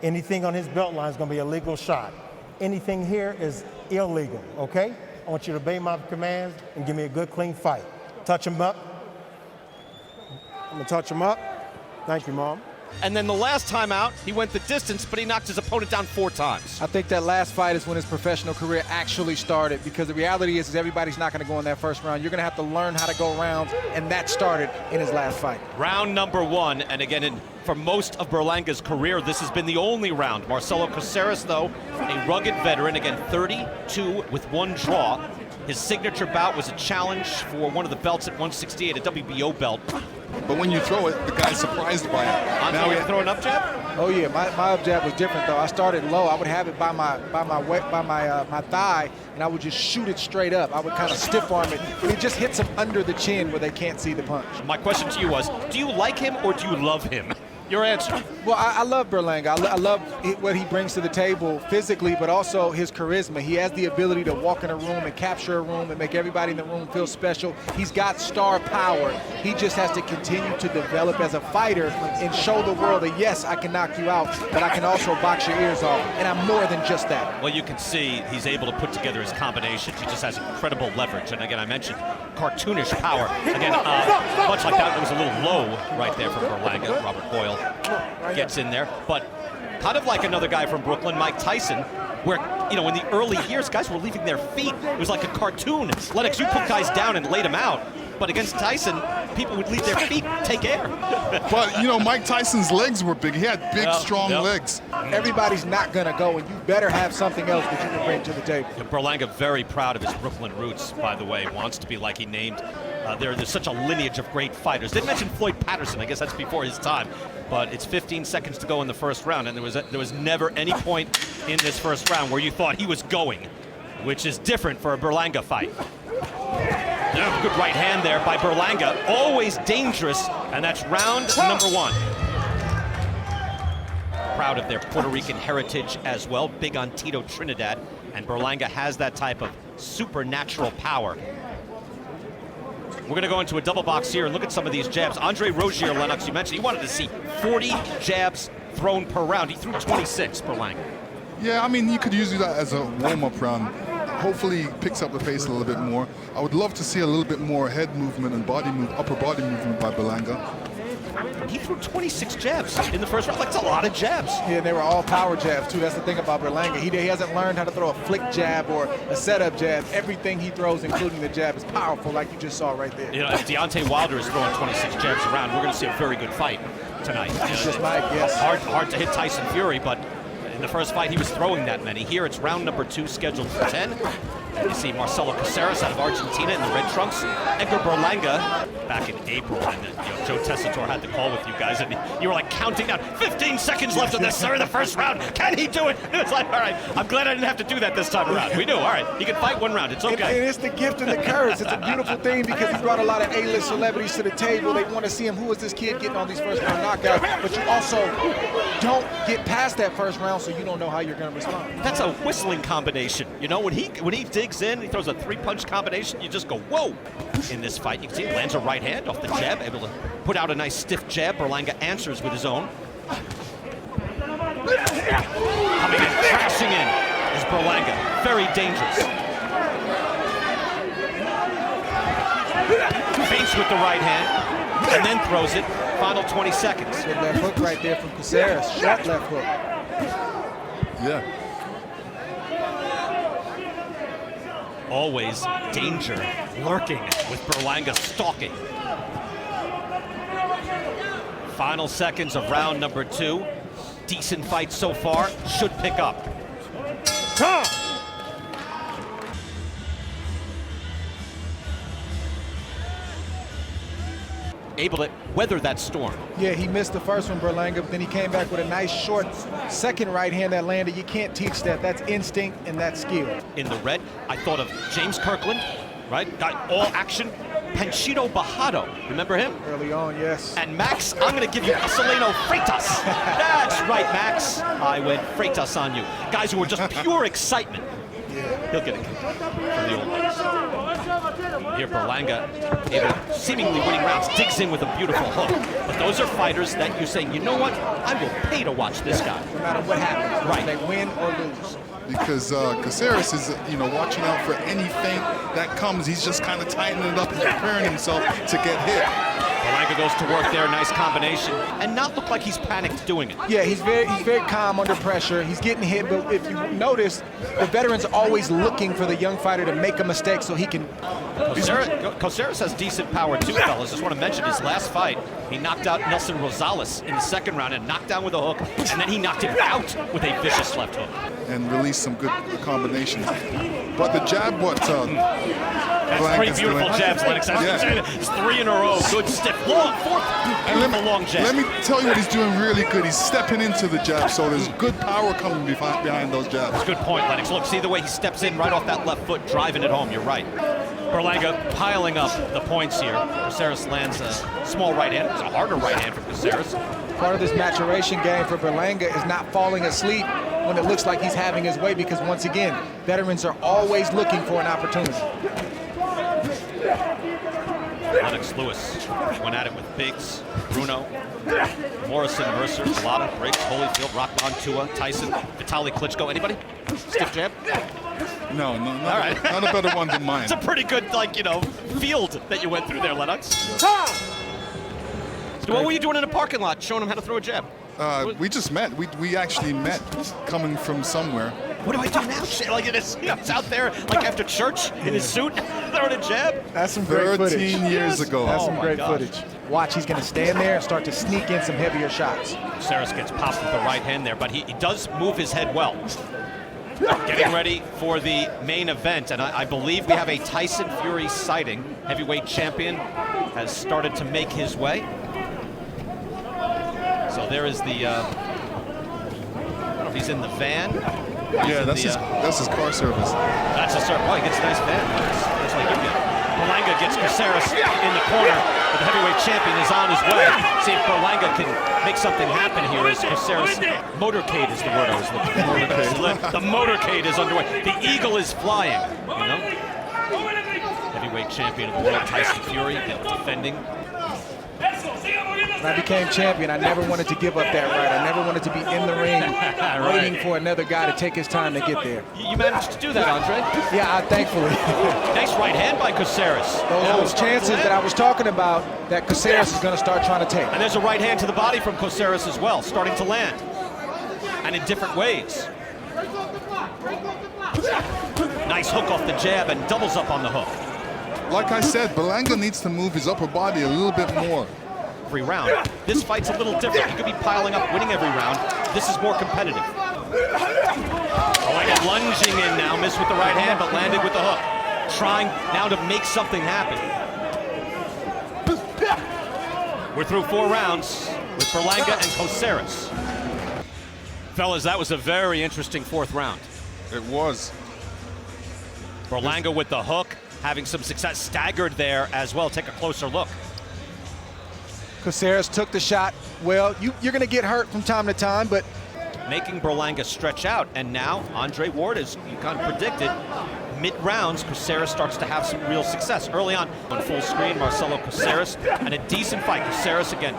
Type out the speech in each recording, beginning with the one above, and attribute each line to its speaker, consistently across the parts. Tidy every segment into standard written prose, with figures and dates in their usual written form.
Speaker 1: Anything on his belt line is going to be a legal shot. Anything here is illegal, okay? I want you to obey my commands and give me a good, clean fight. Touch him up. I'm going to touch him up. Thank you, Mom.
Speaker 2: And then the last time out, he went the distance, but he knocked his opponent down 4 times.
Speaker 3: I think that last fight is when his professional career actually started, because the reality is everybody's not going to go in that first round. You're going to have to learn how to go rounds, and that started in his last fight.
Speaker 2: Round number 1, and again, for most of Berlanga's career, this has been the only round. Marcelo Coceres, though, a rugged veteran, again, 32 with 1 draw. His signature bout was a challenge for one of the belts at 168, a WBO belt.
Speaker 4: But when you throw it, the guy's surprised by it.
Speaker 2: Now you throw an up jab?
Speaker 3: Oh yeah, my up jab was different though. I started low. I would have it by my thigh, and I would just shoot it straight up. I would kind of stiff arm it, and it just hits him under the chin where they can't see the punch.
Speaker 2: My question to you was, do you like him or do you love him? Your answer.
Speaker 3: Well, I love Berlanga. I love what he brings to the table physically, but also his charisma. He has the ability to walk in a room and capture a room and make everybody in the room feel special. He's got star power. He just has to continue to develop as a fighter and show the world that, yes, I can knock you out, but I can also box your ears off, and I'm more than just that.
Speaker 2: Well, you can see he's able to put together his combinations. He just has incredible leverage. And again, I mentioned cartoonish power. Again, much like that, it was a little low right there from Berlanga. Robert Hoyle gets in there, but kind of like another guy from Brooklyn, Mike Tyson, where, you know, in the early years, guys were leaving their feet. It was like a cartoon. Lennox, you put guys down and laid them out. But against Tyson, people would leave their feet, take air.
Speaker 4: But, you know, Mike Tyson's legs were big. He had big, strong legs.
Speaker 3: Everybody's not going to go, and you better have something else that you can bring to the table.
Speaker 2: Berlanga very proud of his Brooklyn roots, by the way. Wants to be like he named. There's such a lineage of great fighters. Didn't mention Floyd Patterson. I guess that's before his time. But it's 15 seconds to go in the first round, and there was never any point in this first round where you thought he was going, which is different for a Berlanga fight. Good right hand there by Berlanga. Always dangerous, and that's round number 1. Proud of their Puerto Rican heritage as well. Big on Tito Trinidad, and Berlanga has that type of supernatural power. We're going to go into a double box here and look at some of these jabs. Andre Rozier, Lennox, you mentioned he wanted to see 40 jabs thrown per round. He threw 26, Berlanga.
Speaker 4: Yeah, I mean, you could use that as a warm-up round. Hopefully he picks up the pace a little bit more. I would love to see a little bit more head movement and upper body movement by Berlanga.
Speaker 2: He threw 26 jabs in the first round. Like, that's a lot of jabs.
Speaker 3: Yeah, they were all power jabs, too. That's the thing about Berlanga. He hasn't learned how to throw a flick jab or a setup jab. Everything he throws, including the jab, is powerful, like you just saw right there.
Speaker 2: You know, if Deontay Wilder is throwing 26 jabs around, we're going to see a very good fight tonight.
Speaker 3: It's just Mike, yes.
Speaker 2: Hard to hit Tyson Fury, but in the first fight, he was throwing that many. Here, it's round number 2, scheduled for 10. And you see Marcelo Coceres out of Argentina in the red trunks. Edgar Berlanga back in April, and Joe Tessitore had the call with you guys, and you were like counting down. 15 seconds left in the first round. Can he do it? It's like, all right, I'm glad I didn't have to do that this time around. We knew, all right, he can fight 1 round. It's okay.
Speaker 3: And it's the gift and the curse. It's a beautiful thing because he brought a lot of A-list celebrities to the table. They want to see him. Who is this kid getting all these first round knockouts? But you also don't get past that first round, so you don't know how you're going to respond.
Speaker 2: That's a whistling combination. You know, when he digs in, he throws a 3-punch combination, you just go, whoa! In this fight, you can see he lands a right hand off the jab, able to put out a nice stiff jab. Berlanga answers with his own. Coming in, crashing in is Berlanga. Very dangerous. Feints with the right hand, and then throws it. Final 20 seconds.
Speaker 3: Good left hook right there from Coceres. Short left hook.
Speaker 4: Yeah.
Speaker 2: Always danger lurking with Berlanga stalking. Final seconds of round number 2. Decent fight so far. Should pick up.
Speaker 1: Come!
Speaker 2: Able to weather that storm.
Speaker 3: Yeah, he missed the first one, Berlanga, but then he came back with a nice short second right hand that landed. You can't teach that. That's instinct and that's skill.
Speaker 2: In the red, I thought of James Kirkland, right? Got all action. Panchito Bajado, remember him?
Speaker 3: Early on, yes.
Speaker 2: And Max, I'm going to give you Isolino Freitas. That's right, Max. I went Freitas on you. Guys who were just pure excitement He'll get a kick from the old legs. Here, Berlanga, seemingly winning rounds, digs in with a beautiful hook. But those are fighters that you're saying, you know what? I will pay to watch this guy.
Speaker 3: No matter what happens,
Speaker 2: right?
Speaker 3: They win or lose.
Speaker 4: Because Coceres is, watching out for any feint that comes. He's just kind of tightening it up and preparing himself to get hit.
Speaker 2: Berlanga goes to work there, nice combination, and not look like he's panicked doing it.
Speaker 3: Yeah, he's very calm under pressure. He's getting hit, but if you notice, the veterans are always looking for the young fighter to make a mistake so he can.
Speaker 2: Coceres has decent power too, fellas. Just want to mention his last fight, he knocked out Nelson Rosales in the second round and knocked down with a hook, and then he knocked him out with a vicious left hook.
Speaker 4: And released some good combinations. But the jab,
Speaker 2: That's three beautiful jabs, Lennox. It's 3 in a row. Good stiff, long, fourth, beautiful long jab.
Speaker 4: Let me tell you what he's doing really good. He's stepping into the jab, so there's good power coming behind those jabs.
Speaker 2: That's a good point, Lennox. Look, see the way he steps in right off that left foot, driving it home. You're right. Berlanga piling up the points here. Coceres lands a small right hand. It's a harder right hand for Coceres.
Speaker 3: Part of this maturation game for Berlanga is not falling asleep when it looks like he's having his way, because once again, veterans are always looking for an opportunity.
Speaker 2: Lennox Lewis went at it with Biggs, Bruno, Morrison, Mercer, Pilata, Briggs, Holyfield, Rockman, Tua, Tyson, Vitaly Klitschko. Anybody? Stiff jab?
Speaker 4: No,
Speaker 2: All right.
Speaker 4: not a better one than mine.
Speaker 2: It's a pretty good, field that you went through there, Lennox. So what were you doing in a parking lot, showing him how to throw a jab?
Speaker 4: We just met. We actually met coming from somewhere.
Speaker 2: What do I do now? It's out there, after church, in his suit, throwing a jab.
Speaker 3: That's some great footage.
Speaker 4: 13 years ago.
Speaker 3: That's
Speaker 2: Oh
Speaker 3: some
Speaker 2: my
Speaker 3: great
Speaker 2: gosh.
Speaker 3: footage. Watch, he's going to stand there and start to sneak in some heavier shots.
Speaker 2: Coceres gets popped with the right hand there, but he does move his head well. Getting ready for the main event, and I believe we have a Tyson Fury sighting. Heavyweight champion has started to make his way. So there is the, I don't know if he's in the van.
Speaker 4: Yeah, that's his car service.
Speaker 2: That's a service. Oh, he gets a nice van. That's like you get. Berlanga gets Coceres in the corner, but the heavyweight champion is on his way. See if Berlanga can make something happen here as Coceres. Motorcade is the word I was looking for. The motorcade is underway. The eagle is flying, Heavyweight champion of the world, Tyson Fury, defending.
Speaker 3: When I became champion, I never wanted to give up that right. I never wanted to be in the ring waiting for another guy to take his time to get there.
Speaker 2: You managed to do that, Andre.
Speaker 3: Yeah, thankfully.
Speaker 2: Nice right hand by Coceres.
Speaker 3: Those chances that I was talking about that Coceres is going to start trying to take.
Speaker 2: And there's a right hand to the body from Coceres as well, starting to land. And in different ways. Nice hook off the jab and doubles up on the hook.
Speaker 4: Like I said, Berlanga needs to move his upper body a little bit more.
Speaker 2: Every round. This fight's a little different. He could be piling up, winning every round. This is more competitive. Berlanga lunging in now, missed with the right hand, but landed with the hook. Trying now to make something happen. We're through 4 rounds with Berlanga and Coceres. Fellas, that was a very interesting 4th round.
Speaker 4: It was.
Speaker 2: Berlanga with the hook, having some success, staggered there as well. Take a closer look.
Speaker 3: Coceres took the shot. Well, you're going to get hurt from time to time, but
Speaker 2: making Berlanga stretch out, and now Andre Ward, as you kind of predicted, mid-rounds, Coceres starts to have some real success. Early on full screen, Marcelo Coceres, and a decent fight. Coceres, again,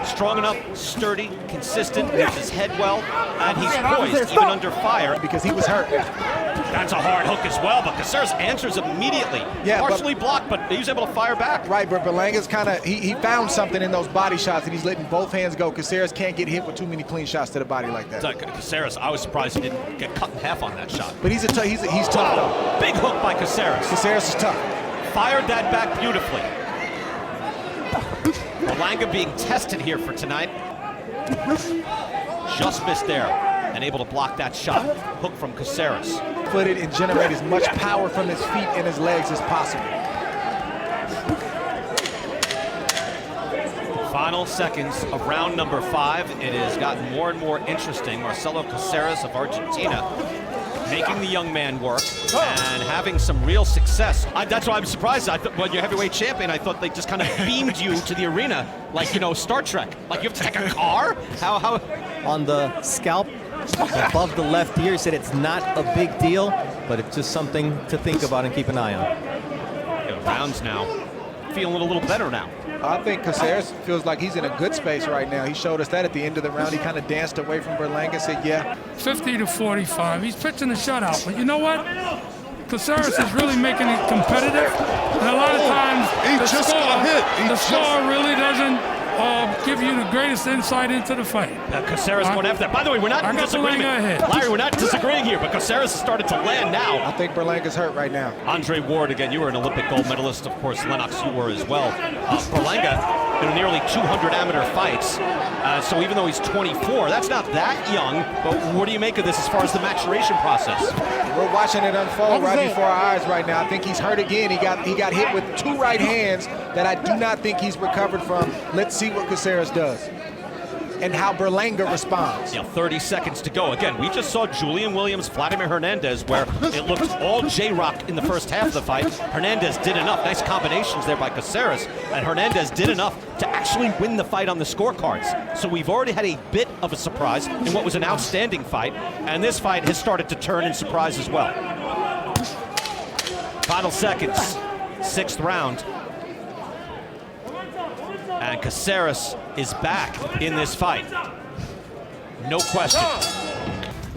Speaker 2: strong enough, sturdy, consistent, moves his head well, and he's poised, even under fire.
Speaker 3: because he was hurt.
Speaker 2: That's a hard hook as well, but Coceres answers immediately.
Speaker 3: Yeah,
Speaker 2: partially blocked, but he was able to fire back.
Speaker 3: Right, but Berlanga's kind of, he found something in those body shots, and he's letting both hands go. Coceres can't get hit with too many clean shots to the body like that.
Speaker 2: Coceres, I was surprised he didn't get cut in half on that shot.
Speaker 3: But he's tough though.
Speaker 2: Big hook by Coceres.
Speaker 3: Coceres is tough.
Speaker 2: Fired that back beautifully. Berlanga being tested here for tonight. Just missed there and able to block that shot. Hook from Coceres.
Speaker 3: Footed and generate as much power from his feet and his legs as possible.
Speaker 2: Final seconds of round number 5. It has gotten more and more interesting. Marcelo Coceres of Argentina making the young man work and having some real success. That's why I'm surprised. I thought when you're heavyweight champion, I thought they just kind of beamed you to the arena like, Star Trek. Like you have to take a car? How?
Speaker 5: On the scalp above the left ear, he said it's not a big deal. but it's just something to think about and keep an eye on.
Speaker 2: Rounds now. Feeling a little better now.
Speaker 3: I think Coceres feels like he's in a good space right now. He showed us that at the end of the round. He kind of danced away from Berlanga and said, yeah.
Speaker 6: 50-45. He's pitching a shutout. But you know what? Coceres is really making it competitive. And a lot of times, the score really doesn't give you the greatest insight into the fight.
Speaker 2: Coceres going after that. By the way, we're not in disagreement. Larry, we're not disagreeing here, but Coceres has started to land now.
Speaker 3: I think Berlanga's hurt right now.
Speaker 2: Andre Ward, again, you were an Olympic gold medalist. Of course, Lennox, you were as well. Berlanga, in nearly 200 amateur fights. So even though he's 24, that's not that young. But what do you make of this as far as the maturation process?
Speaker 3: We're watching it unfold right before our eyes right now. I think he's hurt again. He got hit with 2 right hands that I do not think he's recovered from. Let's see what Coceres does and how Berlanga responds.
Speaker 2: Yeah, 30 seconds to go. Again, we just saw Julian Williams, Vladimir Hernandez, where it looked all J-Rock in the first half of the fight. Hernandez did enough. Nice combinations there by Coceres, and Hernandez did enough to actually win the fight on the scorecards. So we've already had a bit of a surprise in what was an outstanding fight, and this fight has started to turn in surprise as well. Final seconds, 6th round. And Coceres is back in this fight. No question.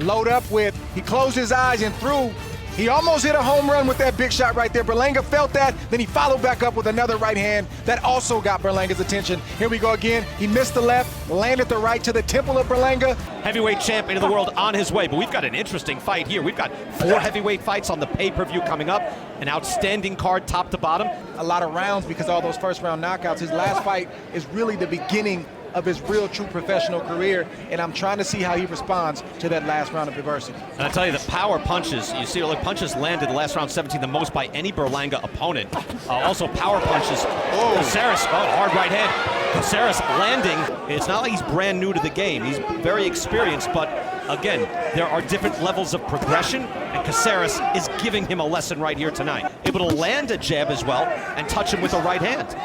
Speaker 3: Load up with, he closed his eyes and threw. He almost hit a home run with that big shot right there. Berlanga felt that, then he followed back up with another right hand that also got Berlanga's attention. Here we go again. He missed the left, landed the right to the temple of Berlanga.
Speaker 2: Heavyweight champion of the world on his way, but we've got an interesting fight here. We've got 4 heavyweight fights on the pay-per-view coming up. An outstanding card top to bottom.
Speaker 3: A lot of rounds because of all those first round knockouts. His last fight is really the beginning of his real true professional career, and I'm trying to see how he responds to that last round of adversity.
Speaker 2: And I tell you, the power punches, you see, like punches landed the last round 17 the most by any Berlanga opponent. Also power punches. Coceres, hard right hand. Coceres landing. It's not like he's brand new to the game. He's very experienced, but again, there are different levels of progression, and Coceres is giving him a lesson right here tonight. Able to land a jab as well and touch him with a right hand.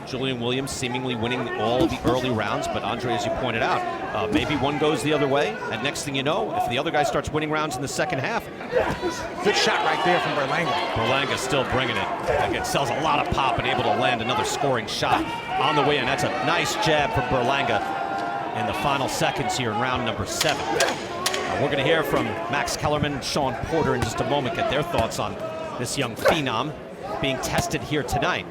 Speaker 2: Julian Williams seemingly winning all of the early rounds, but Andre, as you pointed out, maybe one goes the other way, and next thing you know, if the other guy starts winning rounds in the second half.
Speaker 3: Good shot right there from Berlanga.
Speaker 2: Berlanga still bringing it. Again, sells a lot of pop and able to land another scoring shot on the way in. That's a nice jab from Berlanga in the final seconds here in round number 7. We're going to hear from Max Kellerman and Sean Porter in just a moment, get their thoughts on this young phenom being tested here tonight.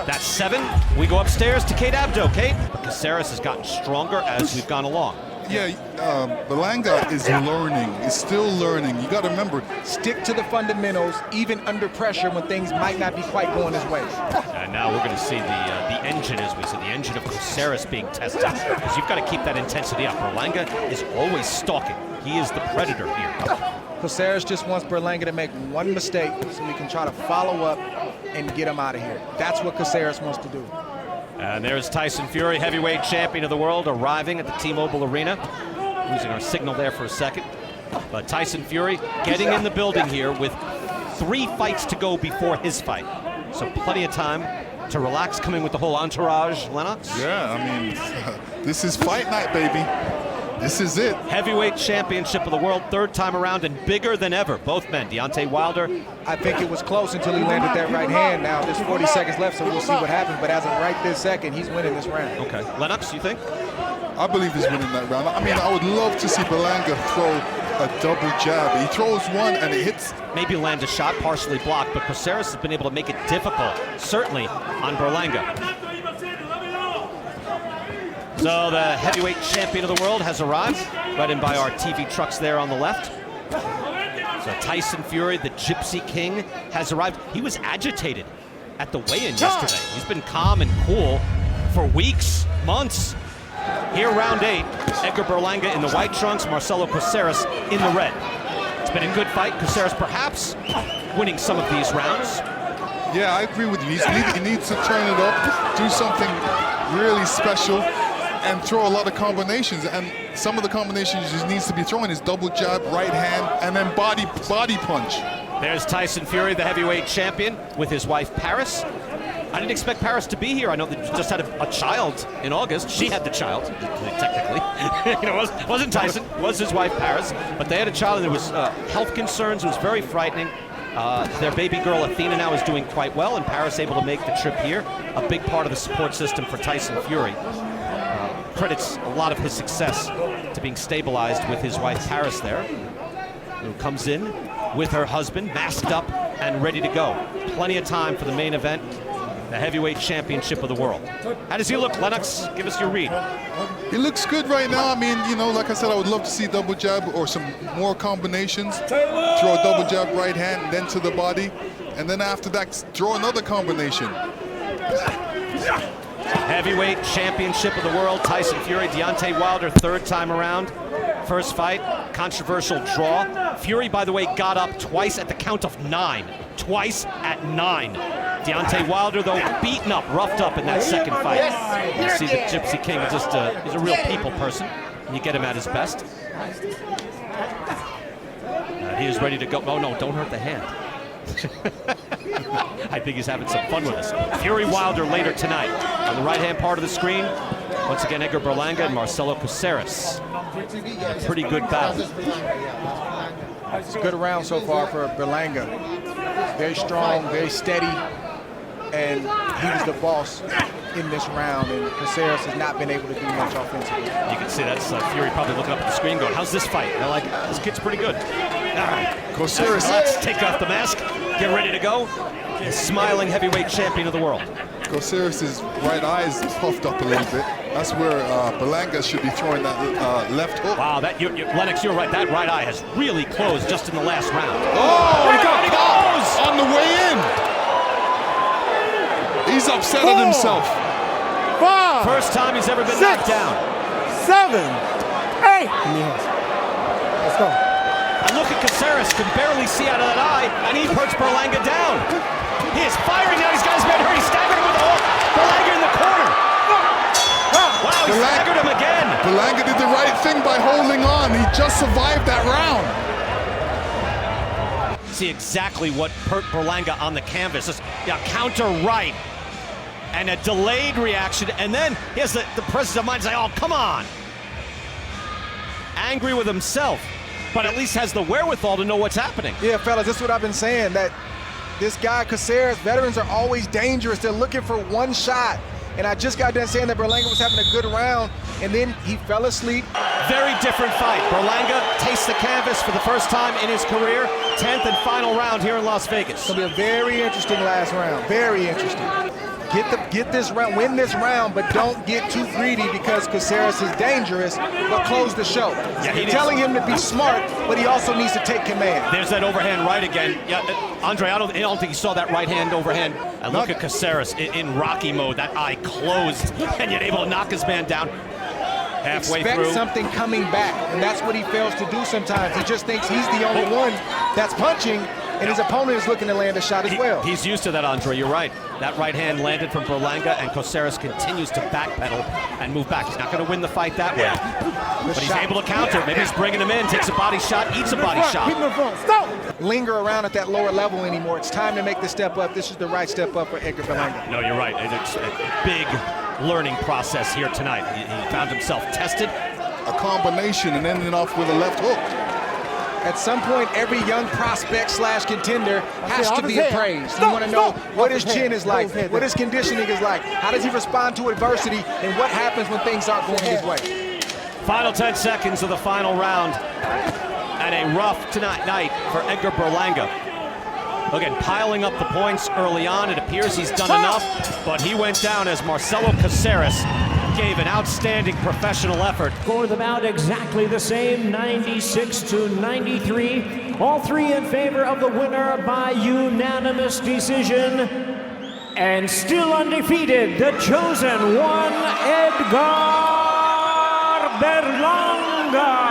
Speaker 2: That's 7. We go upstairs to Kate Abdo. Kate, Coceres has gotten stronger as we've gone along.
Speaker 4: Yeah, Berlanga is learning. He's still learning. You got to remember,
Speaker 3: stick to the fundamentals, even under pressure when things might not be quite going his way.
Speaker 2: And now we're going to see the engine, as we said, the engine of Coceres being tested, because you've got to keep that intensity up. Berlanga is always stalking. He is the predator here.
Speaker 3: Coceres just wants Berlanga to make one mistake so we can try to follow up and get him out of here. That's what Coceres wants to do.
Speaker 2: And there's Tyson Fury, heavyweight champion of the world, arriving at the T-Mobile Arena. Losing our signal there for a second. But Tyson Fury getting in the building here with 3 fights to go before his fight. So plenty of time to relax, coming with the whole entourage, Lennox.
Speaker 4: Yeah, I mean, this is fight night, baby. This is it.
Speaker 2: Heavyweight championship of the world, 3rd time around, and bigger than ever. Both men, Deontay Wilder.
Speaker 3: I think it was close until he landed that right hand. Now there's 40 seconds left, so we'll see what happens. But as of right this second, he's winning this round.
Speaker 2: Okay. Lennox, you think?
Speaker 4: I believe he's winning that round. I mean, I would love to see Berlanga throw a double jab. He throws one and it hits.
Speaker 2: Maybe land a shot partially blocked, but Coceres has been able to make it difficult, certainly on Berlanga. So the heavyweight champion of the world has arrived, right in by our TV trucks there on the left. So Tyson Fury, the Gypsy King, has arrived. He was agitated at the weigh-in yesterday. He's been calm and cool for weeks, months. Here, round 8, Edgar Berlanga in the white trunks, Marcelo Coceres in the red. It's been a good fight. Coceres perhaps winning some of these rounds.
Speaker 4: Yeah, I agree with you. He needs to turn it up, do something really special, and throw a lot of combinations. And some of the combinations he just needs to be throwing is double jab, right hand, and then body punch.
Speaker 2: There's Tyson Fury, the heavyweight champion, with his wife Paris. I didn't expect Paris to be here. I know they just had a child in August. She had the child, technically. It wasn't Tyson, it was his wife, Paris. But they had a child, and there was health concerns. It was very frightening. Their baby girl, Athena, now is doing quite well, and Paris able to make the trip here. A big part of the support system for Tyson Fury. Credits a lot of his success to being stabilized with his wife, Paris, there, who comes in with her husband, masked up and ready to go. Plenty of time for the main event, the heavyweight championship of the world. How does he look, Lennox? Give us your read.
Speaker 4: He looks good right now. I mean, like I said, I would love to see double jab or some more combinations. Throw a double jab right hand, then to the body, and then after that, throw another combination.
Speaker 2: Heavyweight championship of the world, Tyson Fury, Deontay Wilder, third time around. First fight, controversial draw. Fury, by the way, got up twice at the count of 9. Twice at 9. Deontay Wilder, though, beaten up, roughed up in that second fight. You see the Gypsy King is just he's a real people person. And you get him at his best. He is ready to go. Oh, no, don't hurt the hand. I think he's having some fun with us. Fury Wilder later tonight. On the right-hand part of the screen, once again, Edgar Berlanga and Marcelo Coceres. A pretty good battle.
Speaker 3: It's a good round so far for Berlanga. Very strong, very steady, and he was the boss in this round, and Coceres has not been able to do much offensively.
Speaker 2: You can see that's Fury probably looking up at the screen going, how's this fight? They're like, this kid's pretty good. All right, Coceres, let's take off the mask, get ready to go. The smiling heavyweight champion of the world.
Speaker 4: Coceres' right eye is puffed up a little bit. That's where Berlanga should be throwing that left hook.
Speaker 2: Wow, Lennox, you're right. That right eye has really closed just in the last round.
Speaker 4: Oh, he goes! On the way in. He's upset at himself.
Speaker 1: 5.
Speaker 2: First time he's ever been
Speaker 1: 6,
Speaker 2: knocked down.
Speaker 1: 7, 8. Let's go.
Speaker 2: And look at Coceres, can barely see out of that eye, and he puts Berlanga down. He is firing now. He's got his man hurt. He's staggered him with a hook. Berlanga in the corner. Wow, he staggered him again.
Speaker 4: Berlanga did the right thing by holding on. He just survived that round.
Speaker 2: See exactly what hurt Berlanga on the canvas. Just, counter right. And a delayed reaction. And then he has the presence of mind to say, oh, come on. Angry with himself, but at least has the wherewithal to know what's happening.
Speaker 3: Yeah, fellas, this is what I've been saying, that this guy, Coceres, veterans are always dangerous. They're looking for one shot. And I just got done saying that Berlanga was having a good round, and then he fell asleep.
Speaker 2: Very different fight. Berlanga tastes the canvas for the first time in his career. 10th and final round here in Las Vegas.
Speaker 3: It's gonna be a very interesting last round. Very interesting. Get this round, win this round, but don't get too greedy because Coceres is dangerous, but close the show.
Speaker 2: Yeah,
Speaker 3: You're telling him to be smart, but he also needs to take command.
Speaker 2: There's that overhand right again. Yeah, Andre, I don't think you saw that right hand overhand. And look at Coceres in Rocky mode, that eye closed, and yet able to knock his man down halfway
Speaker 3: Expect
Speaker 2: through.
Speaker 3: something coming back, and that's what he fails to do sometimes. He just thinks he's the only one that's punching, and his opponent is looking to land a shot as well.
Speaker 2: He's used to that, Andre, you're right. That right hand landed from Berlanga, and Coceres continues to backpedal and move back. He's not going to win the fight that way. But he's able to counter. Maybe he's bringing him in, takes a body shot, eats a body shot.
Speaker 1: Keep him in front. Stop!
Speaker 3: Linger around at that lower level anymore. It's time to make the step up. This is the right step up for Edgar Berlanga.
Speaker 2: No, you're right. It's a big learning process here tonight. He found himself tested.
Speaker 4: A combination and ending off with a left hook.
Speaker 3: At some point, every young prospect / contender has to be appraised. You want to know what his chin is like, what his conditioning is like, how does he respond to adversity, and what happens when things aren't going his way.
Speaker 2: Final 10 seconds of the final round. And a rough night for Edgar Berlanga. Again, piling up the points early on. It appears he's done enough, but he went down as Marcelo Coceres gave an outstanding professional effort.
Speaker 7: Score them out exactly the same, 96-93. All three in favor of the winner by unanimous decision. And still undefeated, the chosen one, Edgar Berlanga.